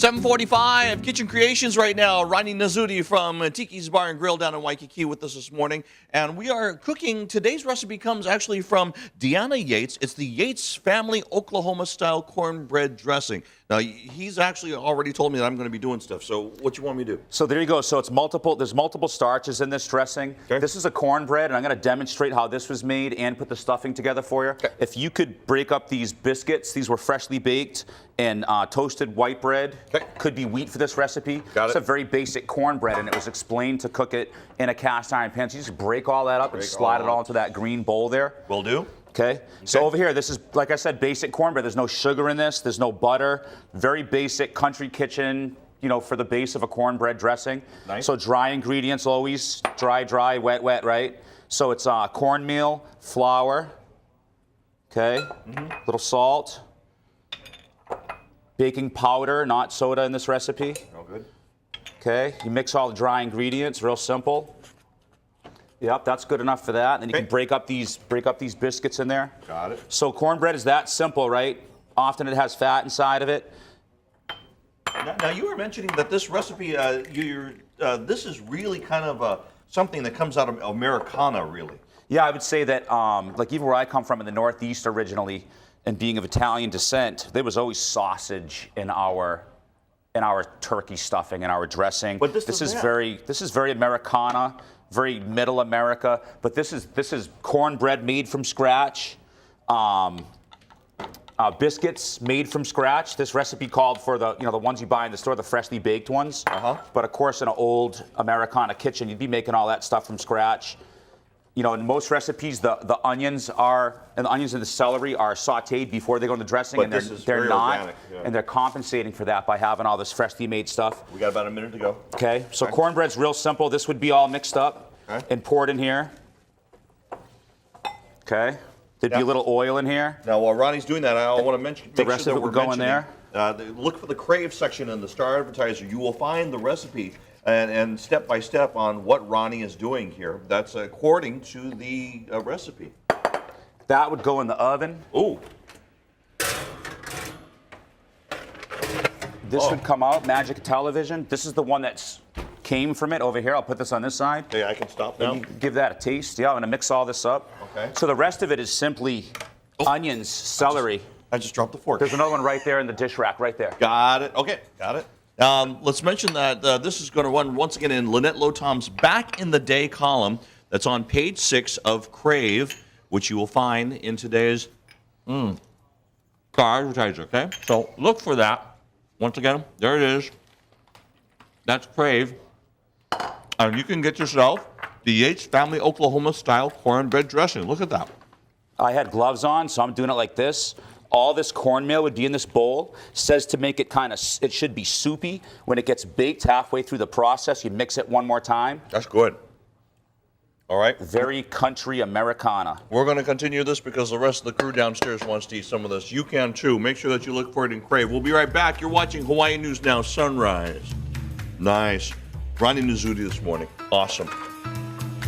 7:45 Kitchen Creations right now. Ronnie Nasuti from Tikis Bar and Grill down in Waikiki with us this morning. And we are cooking. Today's recipe comes actually from Deanna Yates. It's the Yates family Oklahoma-style cornbread dressing. Now, he's actually already told me that I'm going to be doing stuff. So what you want me to do? So there you go. So it's there's multiple starches in this dressing. Okay. This is a cornbread, and I'm going to demonstrate how this was made and put the stuffing together for you. Okay. If you could break up these biscuits, these were freshly baked and toasted white bread. Okay. Could be wheat for this recipe. Got it. It's a very basic cornbread, and it was explained to cook it in a cast iron pan. So you just break all that up and slide it all into that green bowl there. Will do. Okay. So over here, this is, like I said, basic cornbread. There's no sugar in this. There's no butter. Very basic country kitchen, you know, for the base of a cornbread dressing. Nice. So dry ingredients always, dry, wet, right? So it's cornmeal, flour, okay, little salt, baking powder, not soda in this recipe. Oh, good. Okay, you mix all the dry ingredients, real simple. Yep, that's good enough for that. Then you can break up these biscuits in there. Got it. So cornbread is that simple, right? Often it has fat inside of it. Now you were mentioning that this recipe, this is really kind of something that comes out of Americana, really. Yeah, I would say that, like even where I come from in the Northeast originally, and being of Italian descent, there was always sausage in our turkey stuffing and our dressing. But this is very Americana. Very middle America, but this is cornbread made from scratch, biscuits made from scratch. This recipe called for the ones you buy in the store, the freshly baked ones. But of course, in an old Americana kitchen, you'd be making all that stuff from scratch. You know, in most recipes, the onions and the celery are sautéed before they go in the dressing, but and they're not, organic, and they're compensating for that by having all this freshly made stuff. We got about a minute to go. Okay, so cornbread's real simple. This would be all mixed up and poured in here. Okay, there'd be a little oil in here. Now, while Ronnie's doing that, I want to mention the rest of it would go in there. Look for the Crave section in the Star Advertiser. You will find the recipe and step by step on what Ronnie is doing here. That's according to the recipe. That would go in the oven. Ooh. This would come out, Magic Television. This is the one that's came from it over here. I'll put this on this side. Yeah, I can stop now. Give that a taste. Yeah, I'm gonna mix all this up. Okay. So the rest of it is simply onions, celery. I just dropped the fork. There's another one right there in the dish rack, right there. Got it. Okay, got it. Let's mention that this is going to run once again in Lynette Lotom's Back in the Day column. That's on page 6 of Crave, which you will find in today's Star Advertiser. Okay, so look for that. Once again, there it is. That's Crave, and you can get yourself the Yates family Oklahoma-style cornbread dressing. Look at that. I had gloves on, so I'm doing it like this. All this cornmeal would be in this bowl. Says to make it it should be soupy. When it gets baked halfway through the process, you mix it one more time. That's good. All right. Very country Americana. We're going to continue this because the rest of the crew downstairs wants to eat some of this. You can too. Make sure that you look for it in Crave. We'll be right back. You're watching Hawaii News Now Sunrise. Nice. Ronnie Nasuti this morning. Awesome.